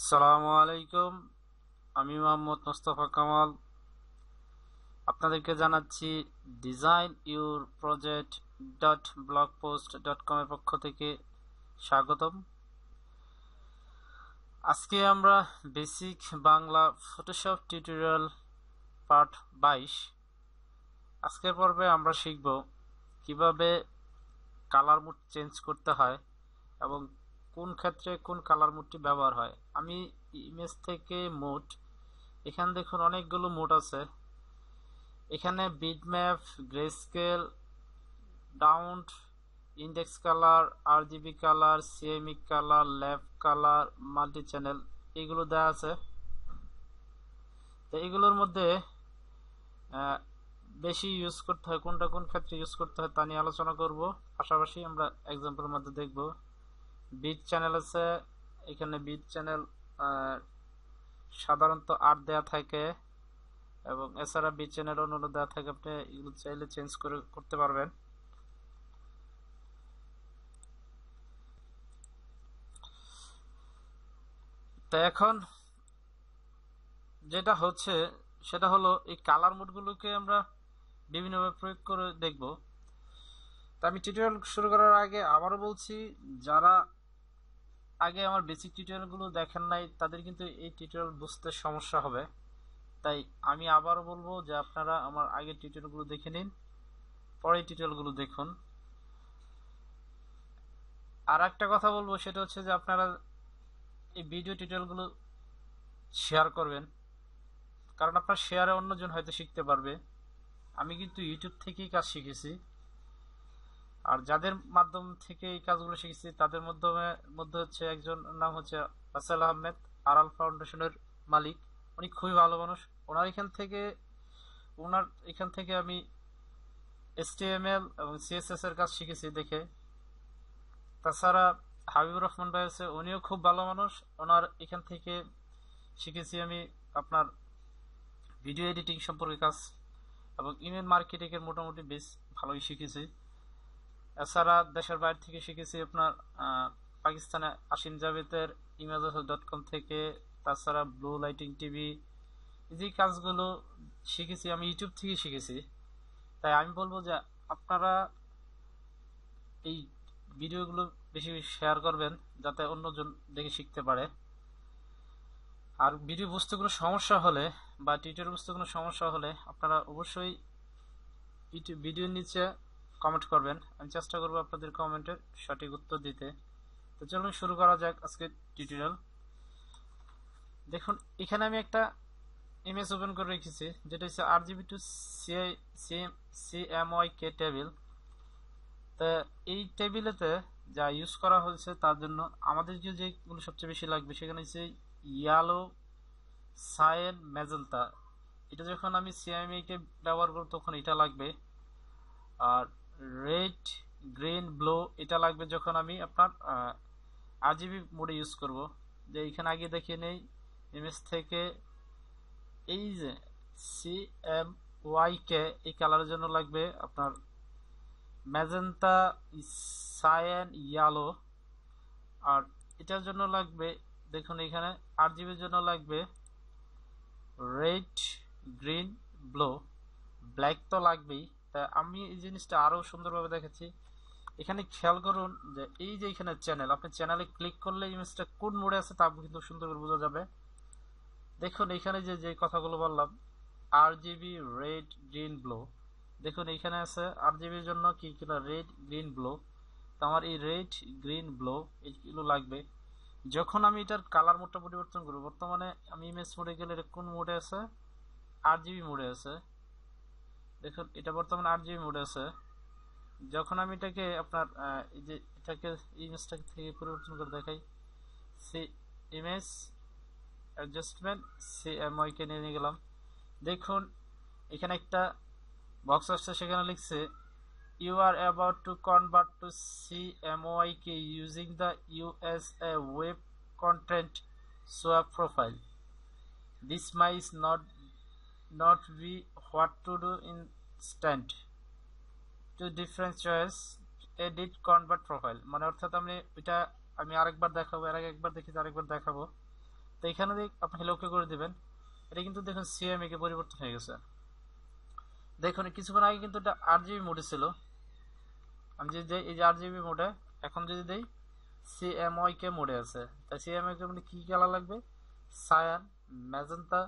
আসসালামু আলাইকুম। আমি মোহাম্মদ মোস্তফা কামাল। আপনাদেরকে জানাচ্ছি design your project dot blogpost dot com এর পক্ষ থেকে স্বাগতম। আজকে আমরা basic Bangla photoshop tutorial part 22 আজকের পর্বে আমরা শিখব কিভাবে কালার মুড চেঞ্জ করতে হয় এবং কোন ক্ষেত্রে কোন কালার মুডটি ব্যবহার হয়। আমি ইমেজ থেকে মুড, এখানে দেখুন অনেকগুলো মুড আছে। এখানে bitmap, grayscale, duotone, index colour, RGB colour, CMYK colour, lab colour, multichannel এগুলো দেওয়া আছে। তো এগুলোর মধ্যে বেশি ইউজ করতে হয় কোনটা, কোন ক্ষেত্রে ইউজ করতে হয় তা নিয়ে আলোচনা করব। পাশাপাশি আমরা এক্সাম্পলের মধ্যে দেখব। বিট চ্যানেল আছে, এখানে বিট চ্যানেল সাধারণত 8 দেয়া থাকে এবং এছাড়া বিট চ্যানেল অন্য দেওয়া থাকে। আপনি এগুলো চাইলে চেঞ্জ করতে পারবেন। তো এখন যেটা হচ্ছে সেটা হলো এই কালার মোডগুলোকে আমরা বিভিন্নভাবে প্রয়োগ করে দেখব। তো আমি টিউটোরিয়াল শুরু করার আগে আবারও বলছি, যারা আগে আমার বেসিক টিউটোরিয়ালগুলো দেখেন নাই তাদের কিন্তু এই টিউটোরিয়াল বুঝতে সমস্যা হবে। তাই আমি আবারও বলবো যে আপনারা আমার আগের টিউটোরিয়ালগুলো দেখে নিন, পরে টিউটোরিয়ালগুলো দেখুন। আর একটা কথা বলবো, সেটা হচ্ছে যে আপনারা এই ভিডিও টিউটোরিয়ালগুলো শেয়ার করবেন, কারণ আপনার শেয়ারে অন্যজন হয়তো শিখতে পারবে। আমি কিন্তু ইউটিউব থেকেই কাজ শিখেছি, আর যাদের মাধ্যম থেকে এই কাজগুলো শিখেছি তাদের মধ্যে হচ্ছে একজন নাম হচ্ছে রাসেল আহমেদ, আরাল ফাউন্ডেশনের মালিক। উনি খুবই ভালো মানুষ। ওনার এখান থেকে আমি HTML এবং CSS এর কাজ শিখেছি দেখে। তাছাড়া হাবিবুর রহমান ভাই আছে, উনিও খুব ভালো মানুষ। ওনার এখান থেকে শিখেছি আমি আপনার ভিডিও এডিটিং সম্পর্কে কাজ, এবং ইমেল মার্কেটিং এর মোটামুটি বেশ ভালোই শিখেছি। এছাড়া দেশের বাইরে থেকে শিখেছি আপনার পাকিস্তানে আসিম জাভেদের ইমেজ.com থেকে। তাছাড়া ব্লু লাইটিং টিভি, যে কাজগুলো শিখেছি আমি ইউটিউব থেকে শিখেছি। তাই আমি বলবো যে আপনারা এই ভিডিওগুলো বেশি বেশি শেয়ার করবেন, যাতে অন্যজন দেখে শিখতে পারে। আর ভিডিও বুঝতে কোনো সমস্যা হলে বা টিউটোরিয়াল বুঝতে কোনো সমস্যা হলে আপনারা অবশ্যই ইউটিউব ভিডিওর নিচে কমেন্ট করবেন। আমি চেষ্টা করবো আপনাদের কমেন্টের সঠিক উত্তর দিতে। তো চলুন শুরু করা যাক আজকের টিউটোরিয়াল। দেখুন এখানে আমি একটা ইমেজ ওপেন করে রেখেছি, যেটা হচ্ছে RGB টু CMYK টেবিল। তো এই টেবিলেতে যা ইউজ করা হয়েছে তার জন্য আমাদের যেগুলো সবচেয়ে বেশি লাগবে সেখানে হচ্ছে ইয়েলো, সায়ান, ম্যাজেন্টা। এটা যখন আমি CMYK ব্যবহার করব তখন এটা লাগবে। আর রেড, গ্রিন, ব্লু এটা লাগবে যখন আমি আপনার RGB মোডে ইউজ করব। যে এখানে আগে দেখিয়ে নেই ইমেজ থেকে, এই যে CMYK এই কালারের জন্য লাগবে আপনার ম্যাজেন্টা, সায়ান, ইয়েলো। আর এটার জন্য লাগবে, দেখুন এখানে RGBর জন্য লাগবে রেড, গ্রিন, ব্লু, ব্ল্যাক তো লাগবেই। তা আমি এই জিনিসটা আরো সুন্দরভাবে দেখাচ্ছি। এখানে খেয়াল করুন যে এই যে এখানে চ্যানেল, আপনি চ্যানেলে ক্লিক করলে ইমেজটা কোন মোডে আছে তা কিন্তু সুন্দর করে বোঝা যাবে। দেখুন এখানে যে যে কথাগুলো বললাম, RGB, রেড, গ্রিন, ব্লু, দেখুন এখানে আছে RGBর জন্য কি কিনা রেড, গ্রিন, ব্লু। তো আমার এই রেড, গ্রিন, ব্লু এইগুলো লাগবে। যখন আমি এটার কালার মোডটা পরিবর্তন করব, বর্তমানে আমি ইমেজ মোডে গেলে এটা কোন মোডে আছে? RGB মোডে আছে। দেখুন এটা বর্তমানে RGB মোডে আছে। যখন আমি এটাকে আপনার এই যে এটাকে ইমেজটাকে থেকে পরিবর্তন করে দেখাই, সি ইমেজ অ্যাডজাস্টমেন্ট CMYK নিয়ে গেলাম। দেখুন এখানে একটা বক্স আসছে, সেখানে লিখছে you are about to convert to CMYK using the USA web content সোয়াপ profile. This may not be what to do instant to different choice edit convert profile। মানে অর্থাৎ আমি এটা আমি আরেকবার দেখাবো, এর আগে একবার দেখেছি আরেকবার দেখাবো। তো এখানে আপনি ওকে করে দিবেন। এটা কিন্তু দেখুন সিএমএ পরিবর্তন হয়ে গেছে। দেখুন কিছুক্ষণ আগে কিন্তু এটা আরজিবি মোডে ছিল। আমি যদি দেই এই যে আরজিবি মোডে, এখন যদি দেই সিএমওয়াই মোডে আছে। তাই সিএমওয়াই মোডে কি কালার লাগবে? Cyan, magenta,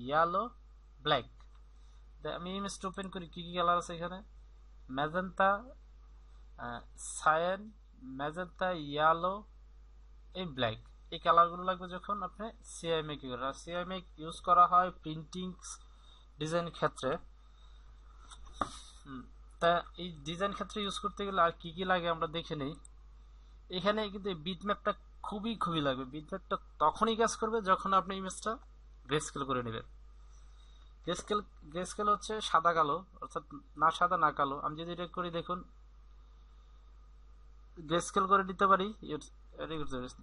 yellow, black. আমি ইমেজটা ওপেন করি, কি কি কালার আছে এখানে? ম্যাজেন্টা, সায়ান, ম্যাজেন্টা, ইয়েলো, এই ব্ল্যাক। এই কালারগুলো লাগবে যখন আপনি সিএমএ কি করেন। সিএমএ ইউজ করা হয় প্রিন্টিং ডিজাইন ক্ষেত্রে। তা এই ডিজাইন ক্ষেত্রে ইউজ করতে গেলে আর কি কি লাগে আমরা দেখে নেই। এখানে কিন্তু বিটম্যাপটা খুবই লাগবে। বিটম্যাপটা তখনই কাজ করবে যখন আপনি ইমেজটা গ্রেস্কেল করে নেবেন। গ্রেস্কেল হচ্ছে সাদা কালো, অর্থাৎ না সাদা না কালো। আমি যদি এটা করি, দেখুন গ্রেস্কেল করে দিতে পারি।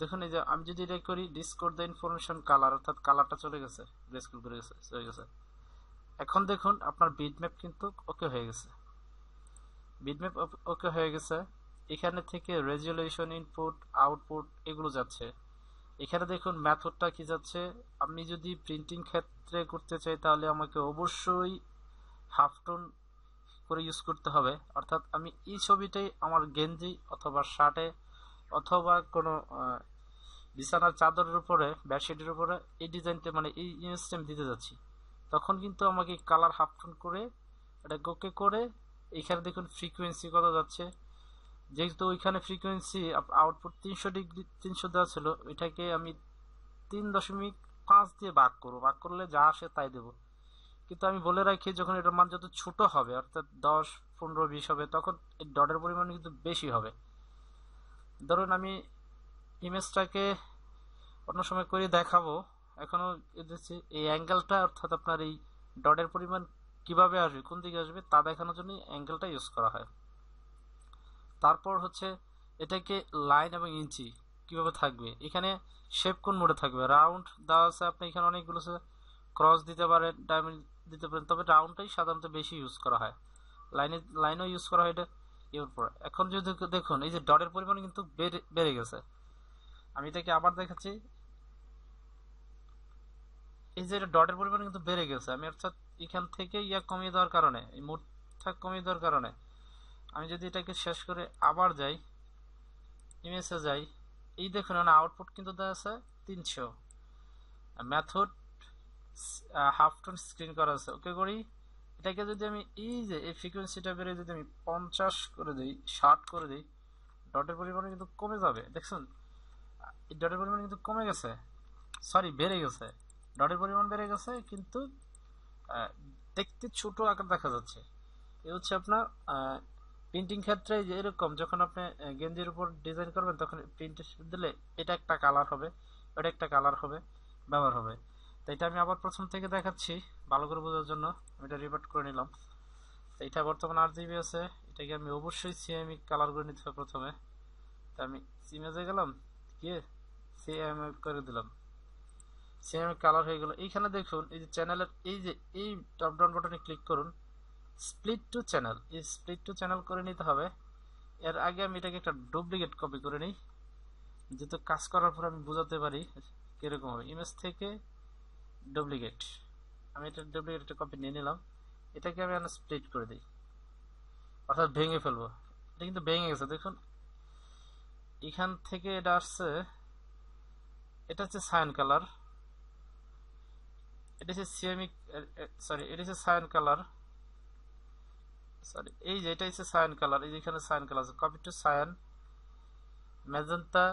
দেখুন এই যে আমি যদি এটা করি ডিসকোড দ্য ইনফরমেশন কালার, অর্থাৎ কালারটা চলে গেছে, গ্রেস্কেল করে চলে গেছে। এখন দেখুন আপনার বিটম্যাপ কিন্তু ওকে হয়ে গেছে। বিটম্যাপ ওকে হয়ে গেছে। এখানে থেকে রেজুলেশন, ইনপুট, আউটপুট এগুলো যাচ্ছে। এখানে দেখুন মেথডটা কি যাচ্ছে। আমি যদি প্রিন্টিং ক্ষেত্রে করতে চাই তাহলে আমাকে অবশ্যই হাফ টোন করে ইউজ করতে হবে। অর্থাৎ আমি এই ছবিটাই আমার গেঞ্জি অথবা শার্টে অথবা কোনো বিছানার চাদরের উপরে, বেডশিটের উপরে এই ডিজাইনটা মানে এই ইমেজটা আমি দিতে যাচ্ছি। তখন কিন্তু আমাকে কালার হাফ টোন করে এটা ওকে করে, এখানে দেখুন ফ্রিকোয়েন্সি কত যাচ্ছে। যেহেতু ওইখানে ফ্রিকোয়েন্সি আউটপুট 300 ডিগ্রি 300 দেওয়া ছিল, ওইটাকে আমি 3.5 দিয়ে ভাগ করবো। ভাগ করলে যা আসে তাই দেবো। কিন্তু আমি বলে রাখি যখন এটার মান যত ছোট হবে, অর্থাৎ 10, 15, 20 হবে, তখন এই ডটের পরিমাণ কিন্তু বেশি হবে। ধরুন আমি ইমেজটাকে অন্য সময় করে দেখাবো। এখনো এই অ্যাঙ্গেলটা, অর্থাৎ আপনার এই ডটের পরিমাণ কিভাবে আসবে, কোন দিকে আসবে তা দেখানোর জন্য অ্যাঙ্গেলটা ইউজ করা হয়। তারপর হচ্ছে এটাকে লাইন এবং ইঞ্চি কিভাবে থাকবে। এখানে শেপ কোন মোডে থাকবে? রাউন্ড দেওয়া আছে। আপনি এখানে অনেকগুলো ক্রস দিতে পারেন, ডায়মন্ড দিতে পারেন, তবে রাউন্ডটাই সাধারণত বেশি ইউজ করা হয়। লাইনও ইউজ করা হয় এটা এর পর। এখন যদি দেখুন এই যে ডটের পরিমাণ কিন্তু বেড়ে গেছে। আমি এটাকে আবার দেখাচ্ছি। এই যে ডটের পরিমাণ কিন্তু বেড়ে গেছে। আমি অর্থাৎ এখান থেকে কমিয়ে দেওয়ার কারণে, এই মোডটা কমিয়ে দেওয়ার কারণে আমি যদি এটাকে শেষ করে আবার যাই, ইমেজে যাই, এই দেখুন আউটপুট কিন্তু দেওয়া আছে 300। মেথড হাফ টোন স্ক্রিন করা আছে, ওকে করি। এটাকে যদি আমি এই যে এই ফ্রিকোয়েন্সিটা বেড়ে যদি আমি 50 করে দিই, 60 করে দিই, ডটের পরিমাণ কিন্তু কমে যাবে। দেখছেন এই ডটের পরিমাণ কিন্তু কমে গেছে, সরি বেড়ে গেছে। ডটের পরিমাণ বেড়ে গেছে কিন্তু দেখতে ছোট আকার দেখা যাচ্ছে। এ হচ্ছে আপনার প্রিন্টিং ক্ষেত্রে যে এরকম যখন আপনি গেঞ্জির উপর ডিজাইন করবেন তখন প্রিন্ট দিলে এটা একটা কালার হবে, ওটা একটা কালার হবে, ব্যবহার হবে। তো এটা আমি আবার প্রথম থেকে দেখাচ্ছি ভালো করে বোঝার জন্য। আমি এটা রিভার্ট করে নিলাম। তো এটা বর্তমানে আরজিবি আছে, এটাকে আমি অবশ্যই সিএমই কালার করে নিতে হবে প্রথমে। তো আমি ইমেজে গেলাম, গিয়ে সিএমই করে দিলাম। সিএমই কালার হয়ে গেল। এইখানে দেখুন এই যে চ্যানেলের এই টপ ডাউন বাটনে ক্লিক করুন, স্প্লিট টু চ্যানেল। এই স্প্লিট টু চ্যানেল করে নিতে হবে। এর আগে আমি এটাকে একটা ডুপ্লিকেট কপি করে নিই, যেহেতু কাজ করার পর আমি বোঝাতে পারি কিরকম হবে। ইমেজ থেকে ডুপ্লিকেট, আমি এটা ডুপ্লিকেট একটা কপি নিয়ে নিলাম। এটাকে আমি স্প্লিট করে দিই, অর্থাৎ ভেঙে ফেলবো। এটা কিন্তু ভেঙে গেছে। দেখুন এখান থেকে এটা আসছে, এটা হচ্ছে সায়ান কালার, এটা হচ্ছে সিএমই, সরি এটা হচ্ছে সায়ান কালার, সরি এই যে এটা হচ্ছে সায়ান কালার। এই যে এখানে সায়ান কালার আছে, copy to cyan, magenta,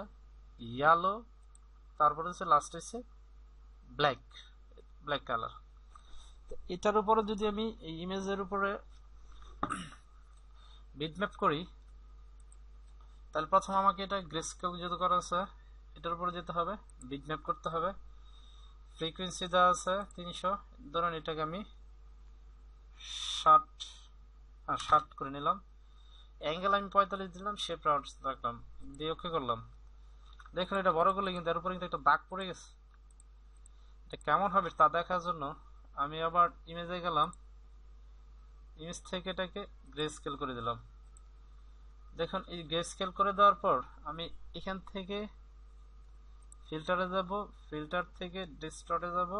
yellow, তারপরে হচ্ছে লাস্ট হচ্ছে ব্ল্যাক, ব্ল্যাক কালার। এটার উপরে যদি আমি এই ইমেজের উপরে বিটম্যাপ করি, তাহলে প্রথম আমাকে এটা গ্রেস্কেল যেহেতু করা আছে, এটার উপরে যেতে হবে, বিটম্যাপ করতে হবে। ফ্রিকোয়েন্সি দেওয়া আছে 300, ধরুন এটাকে আমি 60 করে নিলাম। অ্যাঙ্গেল আমি 45 দিলাম, শেপ রাউন্ড রাখলাম, দিয়ে ওকে করলাম। দেখুন এটা বড় করলে কিন্তু এর উপরে কিন্তু একটা দাগ পড়ে গেছে। এটা কেমন হবে তা দেখার জন্য আমি আবার ইমেজে গেলাম, ইমেজ থেকে এটাকে গ্রে স্কেল করে দিলাম। দেখুন এই গ্রে স্কেল করে দেওয়ার পর আমি এখান থেকে ফিল্টারে যাব, ফিল্টার থেকে ডিস্টর্টে যাব,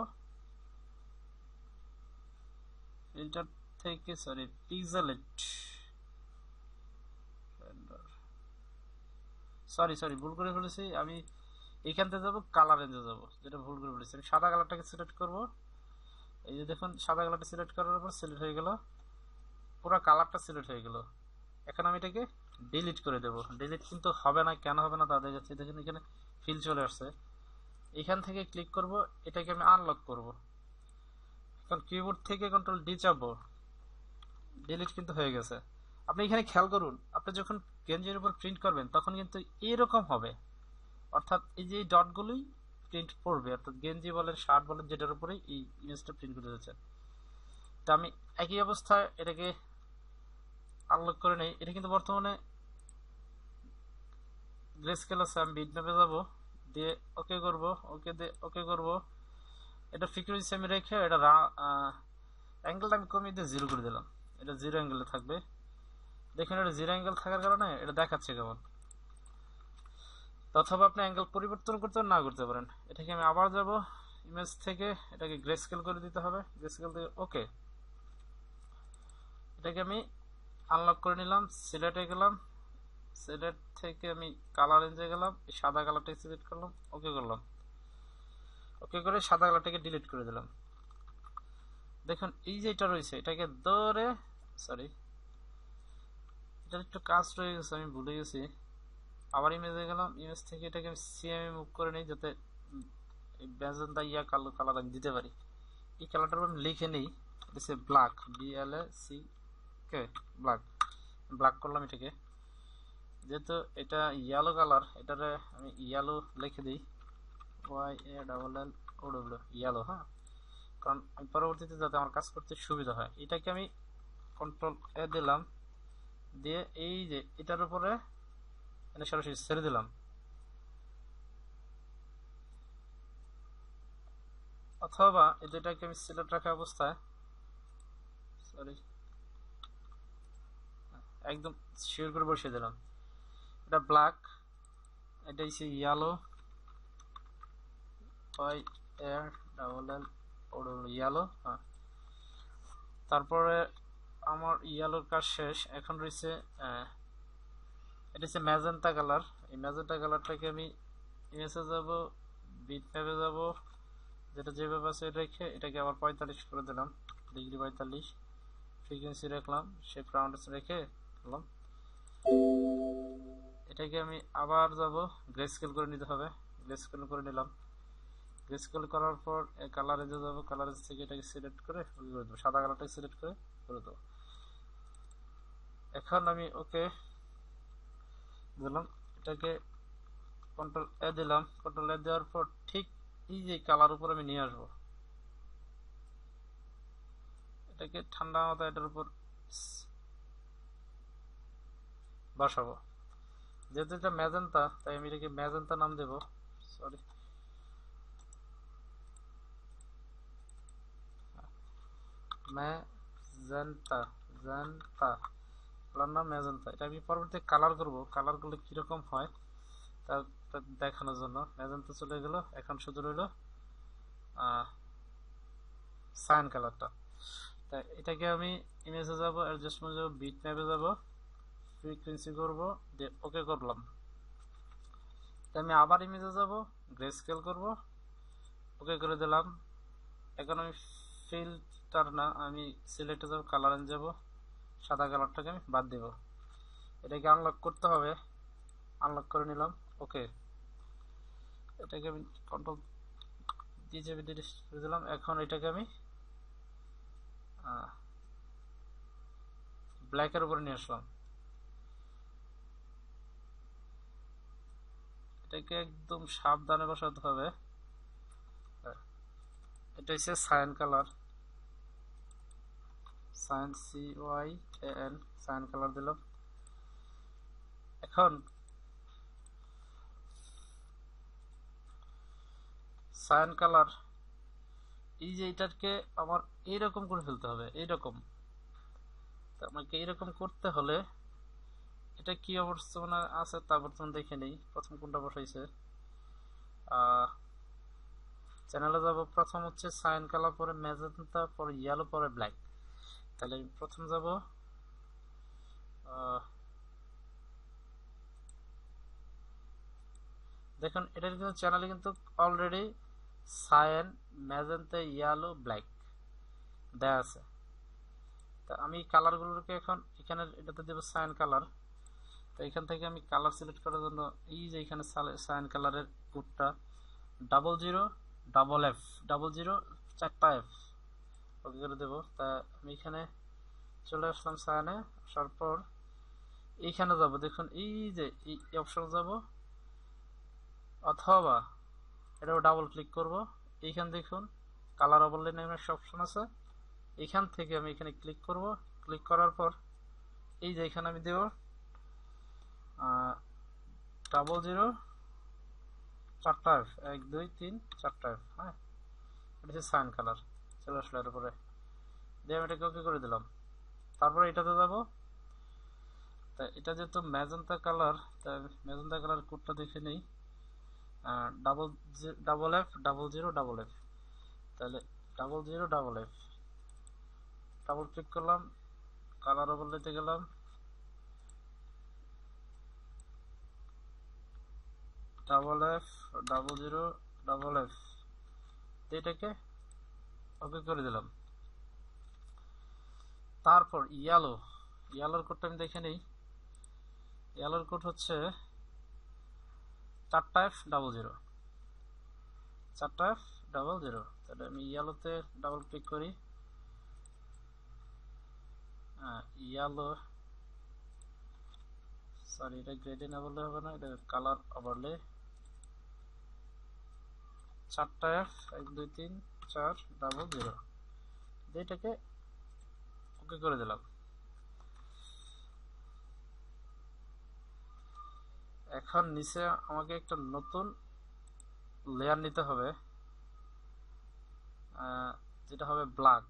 ফিল্টার থেকে সরি পিক্সেলেট, সরি সরি ভুল করে ফেলেছি আমি। এইখান থেকে যাবো কালার রেঞ্জে যাব, যেটা ভুল করে ফেলেছি। আমি সাদা কালারটাকে সিলেক্ট করব। এই যে দেখুন সাদা কালারটা সিলেক্ট করার পর সিলেক্ট হয়ে গেল, পুরো কালারটা সিলেক্ট হয়ে গেল। এখন আমি এটাকে ডিলিট করে দেব। ডিলিট কিন্তু হবে না, কেন হবে না তা দেখাচ্ছি। দেখুন এখানে ফিল চলে আসছে। এখান থেকে ক্লিক করব, এটাকে আমি আনলক করব। এখন কিবোর্ড থেকে কন্ট্রোল ডি চাপবো, ডিলিট কিন্তু হয়ে গেছে। আপনি এখানে খেয়াল করুন, আপনি যখন গেঞ্জির উপর প্রিন্ট করবেন তখন কিন্তু এরকম হবে, অর্থাৎ এই যে ডটগুলোই প্রিন্ট পড়বে, অর্থাৎ গেঞ্জি বলেন শার্ট বলেন যেটার উপরে এই ইমেজটা প্রিন্ট করতে যাচ্ছেন। তো আমি একই অবস্থায় এটাকে আনলক করে নেই। এটা কিন্তু বর্তমানে গ্রে স্কেল আছে, আমি বিটম্যাপে যাব, দিয়ে ওকে করব, ওকে দিয়ে ওকে করব। এটা ফ্রিকোয়েন্সি আমি রেখে এটা অ্যাঙ্গেলটা আমি কমিয়ে দিয়ে 0 করে দিলাম, এটা 0 অ্যাঙ্গেলে থাকবে। দেখুন এটা 0 অ্যাঙ্গেল থাকার কারণে এটা দেখাচ্ছে কেমন। অথবা আপনি অ্যাঙ্গেল পরিবর্তন করতে না করতে পারেন। এটাকে আমি আবার যাব, ইমেজ থেকে এটাকে গ্রে স্কেল করে দিতে হবে, গ্রে স্কেল থেকে ওকে। এটাকে আমি আনলক করে নিলাম, সিলেক্টে গেলাম, সিলেক্ট থেকে আমি কালার রেঞ্জে গেলাম, এই সাদা কালারটাকে সিলেক্ট করলাম, ওকে করলাম। ওকে করে সাদা কালারটাকে ডিলিট করে দিলাম। দেখুন এই যে এটা রয়েছে এটাকে ধরে, সরি এটার একটু কাজ রয়ে গেছে, আমি ভুলে গেছি। আবার ইমেজে গেলাম, ইমেজ থেকে এটাকে আমি সিএমএ মুভ করে নিই, যাতে ম্যাজেন্টা ইয়া কালো কালার আমি দিতে পারি। এই কালারটার আমি লিখে নিই, এটা ব্ল্যাক, BLAC কে ব্ল্যাক। ব্ল্যাক করলাম এটাকে, যেহেতু এটা ইয়েলো কালার এটারে আমি ইয়েলো লিখে দিই, YALLOW ইয়েলো। হ্যাঁ, কারণ আমি পরবর্তীতে যাতে আমার কাজ করতে সুবিধা হয়। এটাকে আমি কন্ট্রোল এ দিলাম, দিয়ে এই যে এটার উপরে সরাসরি ছেড়ে দিলাম। অথবা এই দুটাকে আমি সিলেক্ট রাখা অবস্থায়, সরি একদম শিওর করে বসিয়ে দিলাম। এটা ব্ল্যাক, এটা হচ্ছে ইয়েলো, YALLOW ইয়েলো। হ্যাঁ, তারপরে আমার ইয়েলোর কাজ শেষ। এখন রয়েছে এটা হচ্ছে ম্যাজেন্টা কালার। এই ম্যাজেন্টা কালারটাকে আমি ইমেজে যাব, বিটম্যাপে যাব, যেটা যেভাবে আছে রেখে এটাকে আবার 45 করে দিলাম, ডিগ্রি 45, ফ্রিকোয়েন্সি রাখলাম, শেপ রাউন্ডেস রেখে দিলাম। এটাকে আমি আবার যাব, গ্রে স্কেল করে নিতে হবে, গ্রে স্কেল করে নিলাম। গ্রে স্কেল করার পর কালারে যাব, কালারেজ থেকে এটাকে সিলেক্ট করে দেবো, সাদা কালারটাকে সিলেক্ট করে দেবো। এখন আমি ওকে দিলাম, এটাকে কন্ট্রোল এ দিলাম, কন্ট্রোল এ দেওয়ার পর ঠিক এই যে কালার উপর আমি নিয়ে আসবো, এটাকে ঠান্ডা মাথায় এটার উপর বসাবো। যেহেতু এটা ম্যাজেন্টা তাই আমি এটাকে ম্যাজেন্টা নাম দেব, সরি ম্যাজেন্টা, জ্যান্টা কালার নাম ম্যাজেন্টা। এটা আমি পরবর্তীতে কালার করব, কালার করলে কিরকম হয় তা দেখানোর জন্য। ম্যাজেন্টা চলে গেল, এখন শুধু রইল সায়ান কালারটা। তাই এটাকে আমি ইমেজে যাব, অ্যাডজাস্টমেন্ট যাব, বিট ম্যাপে যাব, ফ্রিকোয়েন্সি করব, দিয়ে ওকে করলাম। তাই আমি আবার ইমেজে যাব, গ্রে স্কেল করব, ওকে করে দিলাম। এখন আমি ফিল্টার না, আমি সিলেক্টে যাব, কালার এনে যাব, সাদা কালারটাকে আমি বাদ দেব। এটাকে আনলক করতে হবে, আনলক করে নিলাম, ওকে। এটাকে আমি কন্ট্রোল দিয়ে চেপে দিয়ে দিলাম। এখন এটাকে আমি ব্ল্যাকের উপরে নিয়ে আসলাম, এটাকে একদম সাবধানে বসাতে হবে। এটা হচ্ছে cyan colour, cyan CYAN, cyan colour দিলাম। এখন সায়ান কালার এই যে এটাকে আমার এইরকম করে ফেলতে হবে, এইরকম। আমাকে এইরকম করতে হলে এটা কি অবস্থা আছে তা বর্তমান দেখে নেই, প্রথম কোনটা বসাইছে। চ্যানেলে যাব, প্রথম হচ্ছে সায়ান কালার, পরে ম্যাজেন্টা, পরে ইয়েলো, পরে ব্ল্যাক। তাহলে প্রথম যাব দেখুন এটার কিন্তু চ্যানেলে কিন্তু already cyan, magenta, yellow, black দেয়া আছে। তা আমি কালারগুলোকে এখন এখানে এটাতে দেব সায়ান কালার। তো এখান থেকে আমি কালার সিলেক্ট করার জন্য এই যে এখানে সায়ান কালারের কোডটা 00FF, 00 4টা F ওকে করে দেবো। তা আমি এখানে চলে আসলাম সায়ানে, আসার পর এইখানে যাব, দেখুন এই যে এই অপশন যাব, অথবা এটাও ডাবল ক্লিক করব। এইখান দেখুন কালার ওভারলে নামে একটা অপশন আছে, এইখান থেকে আমি এখানে ক্লিক করব। ক্লিক করার পর এই যে এখানে আমি দেব 00 4টা F, 1 2 3 4টা F। হ্যাঁ, এটা হচ্ছে সায়ান কালার। চলে আসলো এর উপরে দিয়ে আমি এটাকে ওকে করে দিলাম। তারপরে এটাতে যাব, তা এটা যেহেতু ম্যাজেন্টা কালার, তাই ম্যাজেন্টা কালার কোডটা দেখে নেই, ডাবল F 00 F। তাহলে 00 F ডাবল ক্লিক করলাম, কালার ওভারলেতে গেলাম, F 00 F এটাকে ওকে করে দিলাম। তারপর ইয়ালোর কোডটা আমি দেখে নেই। ইয়ালোর কোড হচ্ছে 4টা F 00, 4টা F 00। তাহলে আমি ইয়ালোতে ডাবল ক্লিক করি, ইয়ালো, সরি এটা গ্রেডে না বললে হবে না, এটা কালার ওভারলে, 4টা F 1 2 3 4 00 এটাকে ওকে করে দিলাম। এখন নিচে আমাকে একটা নতুন লেয়ার নিতে হবে, যেটা হবে ব্ল্যাক।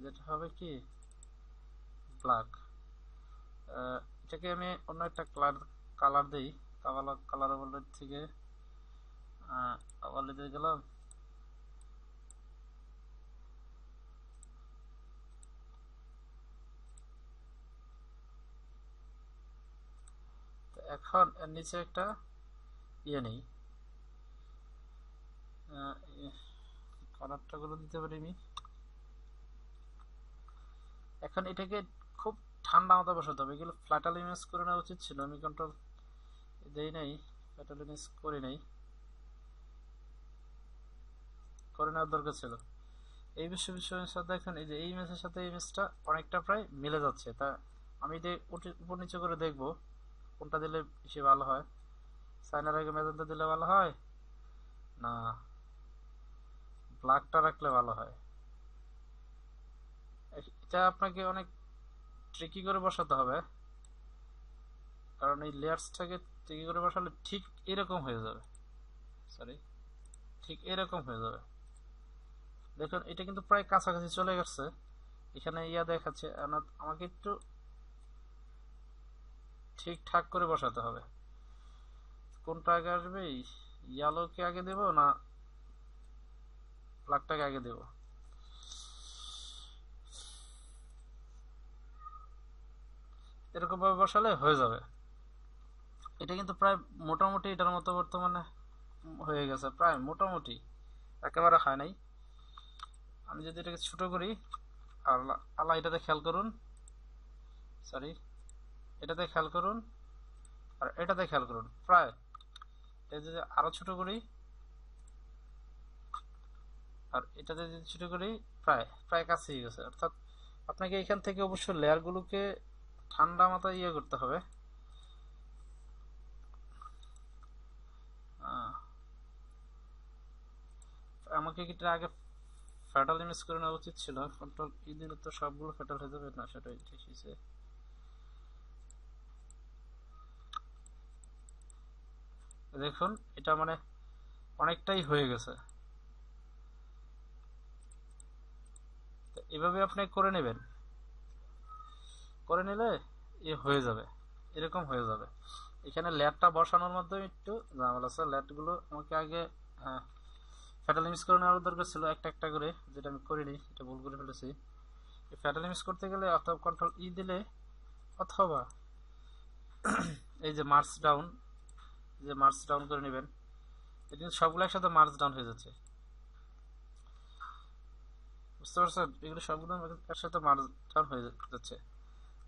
যেটা হবে কি ব্ল্যাক, এটাকে আমি অন্য একটা কালার দিই। কালার ওভারলে থেকে ওভারলে দিয়ে গেলাম, এখন এর নিচে একটা ইয়ে নেই, কালারটা গুলো দিতে পারি আমি। এখন এটাকে খুব ঠান্ডা মাথা বসাতে হবে, এগুলো ফ্ল্যাটাল ইমেজ করে নেওয়া উচিত ছিল, আমি কন্ট্রোল দেই নাই, ফ্ল্যাটাল ইমেজ করি নাই, করে নেওয়ার দরকার ছিল। এই বিষয়ের সাথে দেখেন এই যে এই ইমেজের সাথে এই ইমেজটা অনেকটা প্রায় মিলে যাচ্ছে। তা আমি উপর নিচে করে দেখব কোনটা দিলে বেশি ভালো হয়। সাইনার আগে ম্যাজেন্টা দিলে ভালো হয় না ব্ল্যাকটা রাখলে ভালো হয়? এটা আপনাকে অনেক ট্রিকি করে বসাতে হবে, কারণ এই লেয়ার্সটাকে ট্রিকি করে বসালে ঠিক এরকম হয়ে যাবে, সরি ঠিক এরকম হয়ে যাবে। দেখুন এটা কিন্তু প্রায় কাছাকাছি চলে গেছে, এখানে ইয়া দেখাচ্ছে, আমাকে একটু ঠিকঠাক করে বসাতে হবে। কোনটা আগে আসবে, ইয়েলোকে আগে দেব না ব্ল্যাকটাকে আগে দেব? এরকম ভাবে বসালে হয়ে যাবে। এটা কিন্তু প্রায় মোটামুটি এটার মতো বর্তমানে হয়ে গেছে, প্রায় মোটামুটি, একেবারে হয় নাই। আমি যদি এটাকে ছোট করি, আর আল্লাহ এটাতে খেয়াল করুন, সরি এটাতে খেয়াল করুন, আর এটাতে খেয়াল করুন, প্রায় এটা যদি আরো ছোট করি, আর এটাতে যদি ছোট করি, প্রায় প্রায় কাছে হয়ে গেছে। অর্থাৎ আপনাকে এখান থেকে অবশ্যই লেয়ারগুলোকে ঠান্ডা মাথায় ইয়ে করতে হবে। আমাকে এটা আগে ফ্যাটাল ইমেজ করে নেওয়া উচিত ছিল, কন্ট্রোল ই দিলে তো সবগুলো ফ্যাটাল হয়ে যাবে না, সেটাই ঠিক আছে। দেখুন এটা মানে অনেকটাই হয়ে গেছে। এভাবে আপনি করে নেবেন, করে নিলে এ হয়ে যাবে, এরকম হয়ে যাবে। এখানে ল্যাটটা বসানোর মাধ্যমে একটু ঝামেলা আছে। ল্যাটগুলো আমাকে আগে ফ্যাটাল ইমেজ করে নেওয়ার দরকার ছিল একটা একটা করে, যেটা আমি করিনি, এটা ভুল করে ফেলেছি। ফ্যাটাল ইমেজ করতে গেলে অথবা কন্ট্রোল ই দিলে, অথবা এই যে মার্চ ডাউন, যে মার্চ ডাউন করে নেবেন, এটা সবগুলো একসাথে মার্চ ডাউন হয়ে যাচ্ছে, বুঝতে পারছেন? এগুলো সবগুলো একসাথে মার্চ ডাউন হয়ে যাচ্ছে।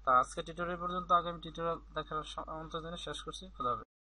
তা আজকে টিউটোরিয়াল পর্যন্ত, আগামী টিউটোরিয়াল দেখার আমন্ত্রণ জানিয়ে শেষ করছি। খোদা হাফেজ।